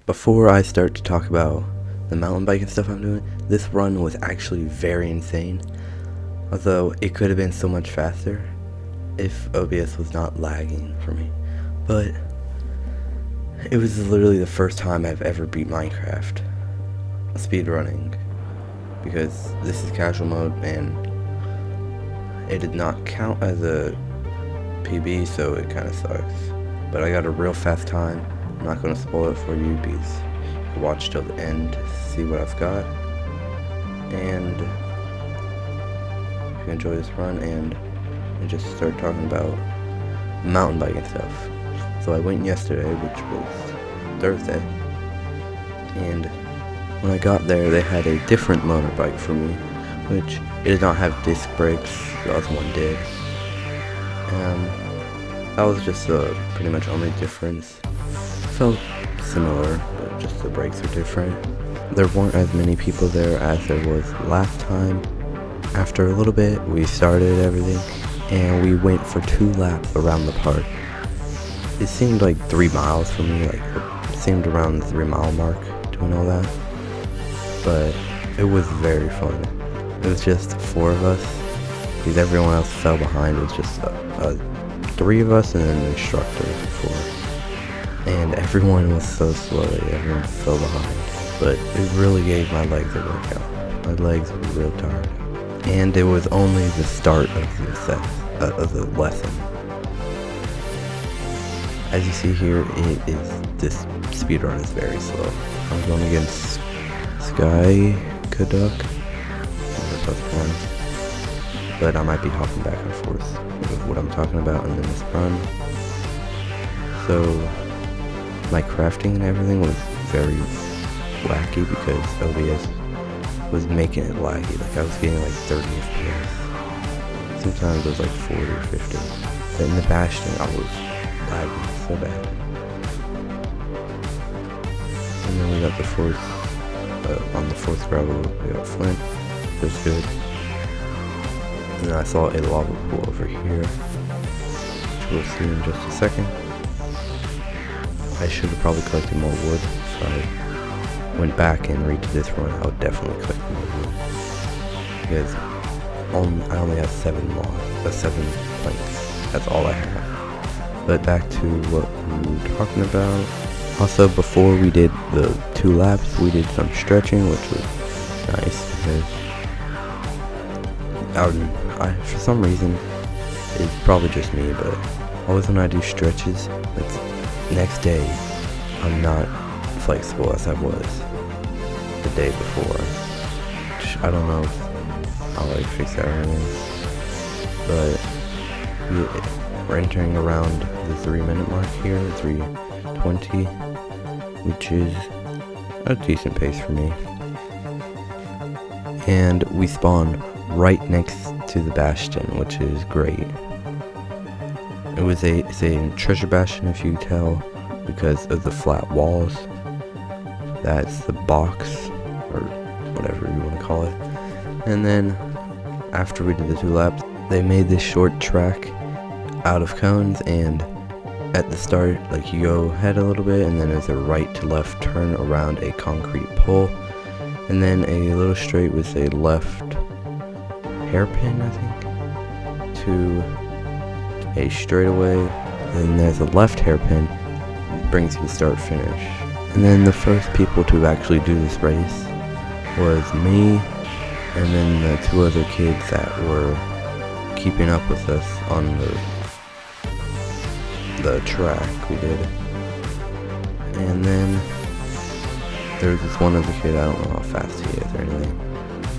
Before I start to talk about the mountain biking stuff I'm doing, this run was actually very insane. Although it could have been so much faster if OBS was not lagging for me. But it was literally the first time I've ever beat Minecraft speedrunning, because this is casual mode and it did not count as a PB, so it kind of sucks. But I got a real fast time. I'm not going to spoil it for you because you can watch till the end to see what I've got. And if you enjoy this run, and just start talking about mountain biking stuff. So I went yesterday, which was Thursday, and when I got there they had a different motorbike for me, which it did not have disc brakes. The other one did. That was just the pretty much only difference. Felt similar, but just the brakes are different. There weren't as many people there as there was last time. After a little bit, we started everything, and we went for 2 laps around the park. It seemed like 3 miles for me, like it seemed around the 3-mile mark doing all that. But it was very fun. It was just 4 of us, because everyone else fell behind. It was just 3 of us and then the instructor of 4. And everyone was so slow that everyone fell behind. But it really gave my legs a workout. My legs were real tired. And it was only the start of the lesson. As you see here, this speedrun is very slow. I'm going against Sky Kaduk, but I might be hopping back and forth with what I'm talking about in this run. So my crafting and everything was very wacky because OBS was making it laggy. Like I was getting like 30 FPS. Sometimes it was like 40 or 50. But in the Bastion I was lagging so bad. And then we got the 4th, on the 4th gravel we got Flint. It was good. And then I saw a lava pool over here, which we'll see in just a second. I should have probably collected more wood, so I went back and redid this run. I would definitely collect more wood, because I only have 7 planks. That's all I have. But back to what we were talking about. Also, before we did the 2 laps, we did some stretching, which was nice because for some reason, it's probably just me, but always when I do stretches, like next day, I'm not flexible as I was the day before. I don't know how I fix that or anything, but we're entering around the 3-minute mark here, 3:20, which is a decent pace for me. And we spawn right next to the Bastion, which is great. It's a treasure bastion, if you tell, because of the flat walls. That's the box, or whatever you want to call it. And then after we did the 2 laps, they made this short track out of cones, and at the start, like, you go ahead a little bit, and then there's a right to left turn around a concrete pole, and then a little straight with a left hairpin, I think, to a straightaway. Then there's a left hairpin, brings you to start finish. And then the first people to actually do this race was me, and then the 2 other kids that were keeping up with us on the track we did. And then there was this one other kid, I don't know how fast he is or anything,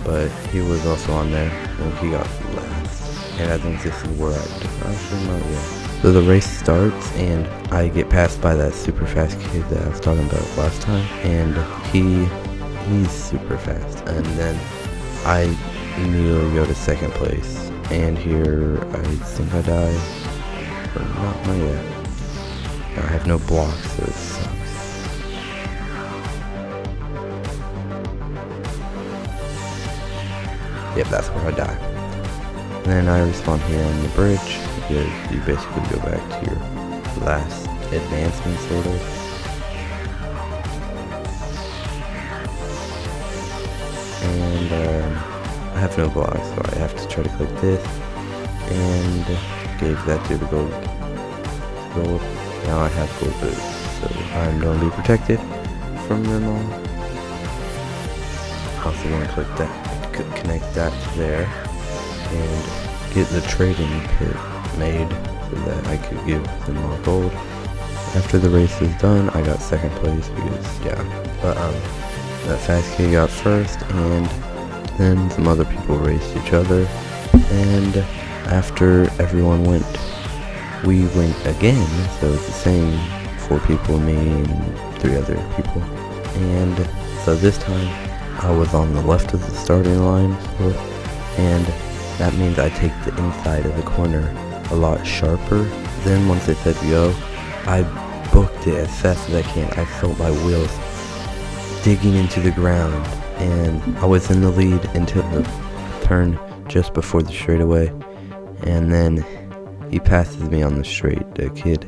but he was also on there, and he got last. And I think this is where actually not yet. So the race starts, and I get passed by that super fast kid that I was talking about last time, and he's super fast. And then I immediately go to 2nd place, and here I think I die, or not yet. I have no blocks, so it sucks. Yep, that's where I die. And then I respawn here on the bridge, because you basically go back to your last advancement, sort of. have no block, so I have to try to click this, and gave that dude a gold. Now I have gold boots, so I'm going to be protected from them all. Also going to click that, connect that to there, and get the trading pit made so that I could give them more gold. After the race was done, I got second place because, that fast kid got first, and then some other people raced each other, and after everyone went, we went again, so it's the same 4 people, me and 3 other people, and so this time I was on the left of the starting line, and that means I take the inside of the corner a lot sharper. Then once it said go, I booked it as fast as I can. I felt my wheels digging into the ground, and I was in the lead until the turn just before the straightaway, and then he passes me on the straight, the kid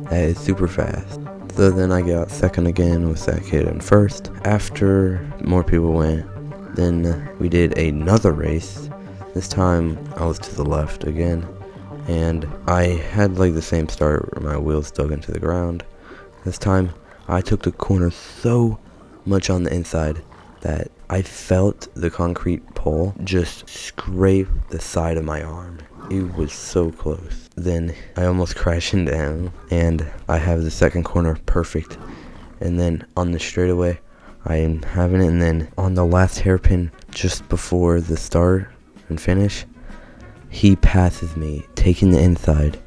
that is super fast. So then I got second again with that kid in first. After more people went, then we did another race. This time I was to the left again, and I had like the same start where my wheels dug into the ground. This time I took the corner so much on the inside that I felt the concrete pole just scrape the side of my arm. It was so close. Then I almost crashed down, and I have the second corner perfect. And then on the straightaway, I am having it, and then on the last hairpin, just before the start and finish, he passes me, taking the inside.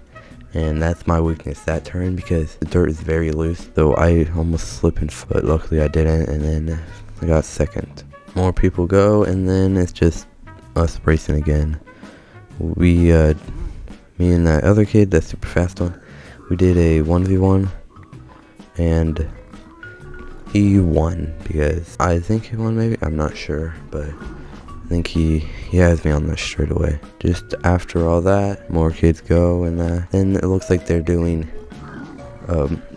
And that's my weakness, that turn, because the dirt is very loose. So I almost slipped in foot. Luckily I didn't, and then I got second. More people go, and then it's just us racing again. Me and that other kid, that super fast one, we did a 1v1, and he won, because I think he won, maybe, I'm not sure, but I think he has me on the straightaway. Just after all that, more kids go, and then it looks like they're doing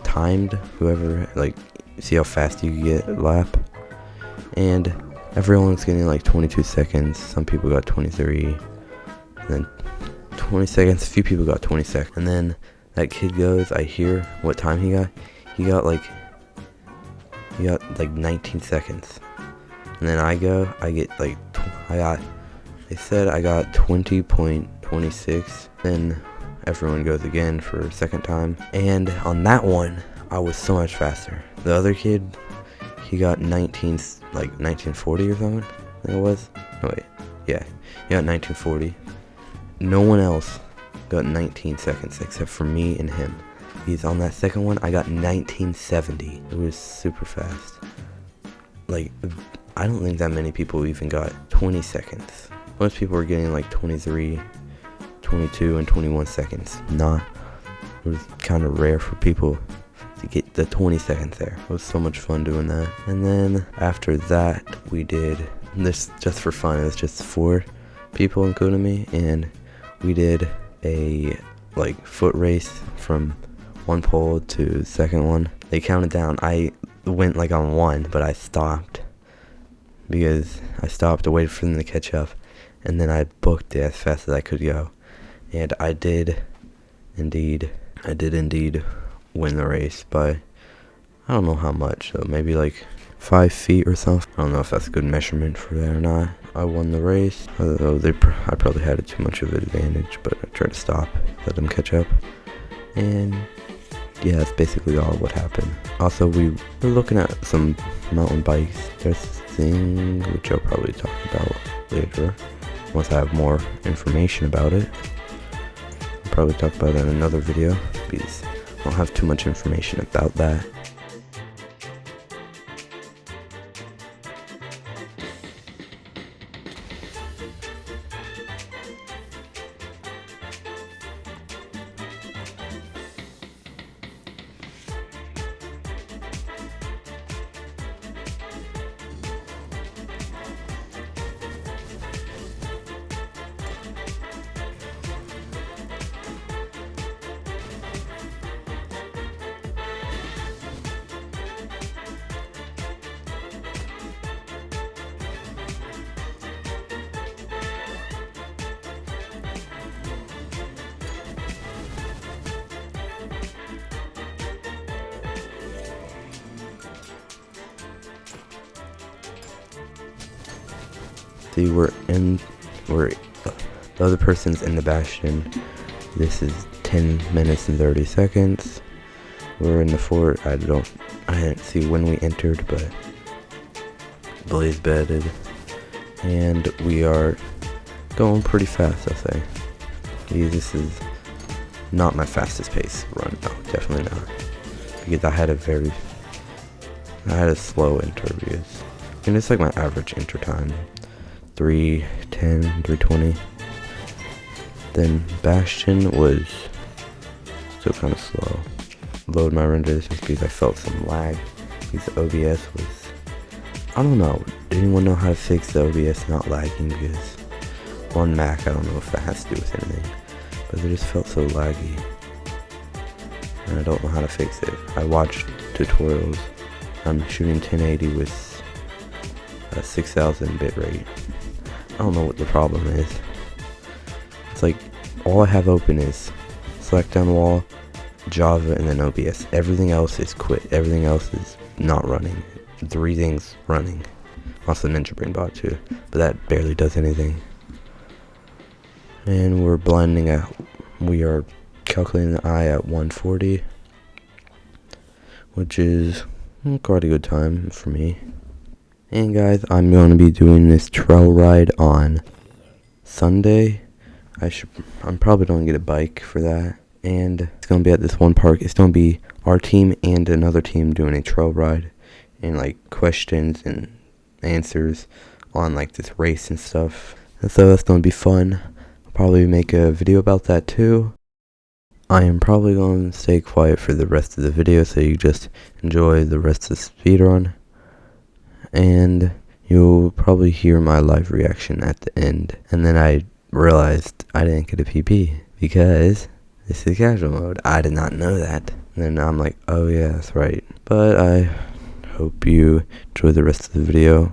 timed, whoever, like, see how fast you get a lap, and everyone's getting like 22 seconds, some people got 23, and then 20 seconds, a few people got 20 seconds, and then that kid goes, I hear what time he got like 19 seconds, and then I get like, they said I got 20.26, then everyone goes again for a second time, and on that one, I was so much faster. The other kid, he got 1940 or something, I think it was, no wait, yeah, he got 1940. No one else got 19 seconds except for me and him. He's on that second one, I got 1970. It was super fast. Like, I don't think that many people even got 20 seconds. Most people were getting like 23, 22, and 21 seconds. It was kind of rare for people to get the 20 seconds there. It was so much fun doing that. And then after that, we did this just for fun. It was just 4 people including me, and we did a like foot race from one pole to the second one. They counted down. I went like on 1, but I stopped because I stopped to wait for them to catch up, and then I booked it as fast as I could go, and I did indeed win the race by, I don't know how much, so maybe like 5 feet or something. I don't know if that's a good measurement for that or not. I won the race, although I probably had too much of an advantage, but I tried to stop, let them catch up, and yeah, that's basically all what happened. Also, we were looking at some mountain bikes. There's this thing which I'll probably talk about later once I have more information about it. I'll probably talk about that in another video because I don't have too much information about that. See, the other person's in the Bastion. This is 10 minutes and 30 seconds. We're in the fort. I didn't see when we entered, but Blaze bedded. And we are going pretty fast, I'll say. This is not my fastest pace run. No, definitely not. Because I had a slow enter because, and it's like my average enter time. 3:10, 3:20. Then Bastion was still kind of slow. Load my render distance because I felt some lag. Because the OBS was, I don't know. Did anyone know how to fix the OBS not lagging? Because on Mac, I don't know if that has to do with anything, but it just felt so laggy, and I don't know how to fix it. I watched tutorials. I'm shooting 1080 with a 6000 bitrate. I don't know what the problem is. It's like all I have open is select down wall, Java, and then OBS. Everything else is quit. Everything else is not running. 3 things running. Also Ninja Brain bot too, but that barely does anything. And we're blending out. We are calculating the eye at 140, which is quite a good time for me. And guys, I'm going to be doing this trail ride on Sunday. I'm probably going to get a bike for that. And it's going to be at this one park. It's going to be our team and another team doing a trail ride. And like questions and answers on like this race and stuff. And so that's going to be fun. I'll probably make a video about that too. I am probably going to stay quiet for the rest of the video so you just enjoy the rest of the speedrun. And you'll probably hear my live reaction at the end. And then I realized I didn't get a PP because this is casual mode. I did not know that. And then I'm like, oh yeah, that's right. But I hope you enjoy the rest of the video.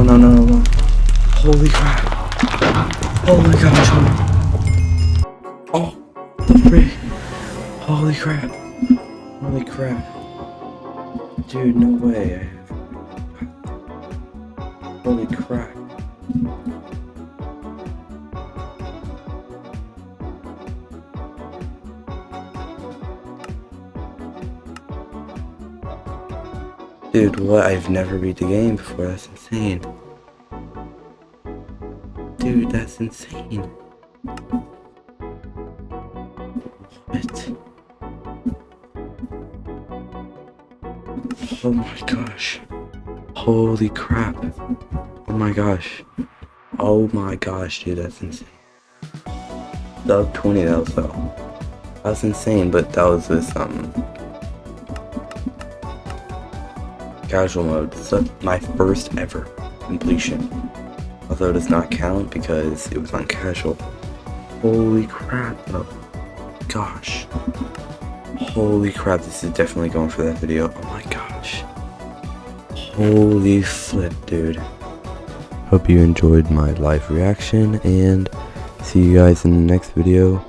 No. Holy crap. Oh my gosh. Oh, the frick. Holy crap. Holy crap. Dude, no way. Holy crap. Dude, what? I've never beat the game before. That's insane. Dude, that's insane. What? Oh my gosh. Holy crap. Oh my gosh. Oh my gosh, dude, that's insane. Sub 20, that was though. That's insane, but that was this, casual mode. So my first ever completion. Although it does not count because it was on casual. Holy crap, though. Gosh. Holy crap, this is definitely going for that video. Oh my gosh. Holy flip, dude. Hope you enjoyed my live reaction, and see you guys in the next video.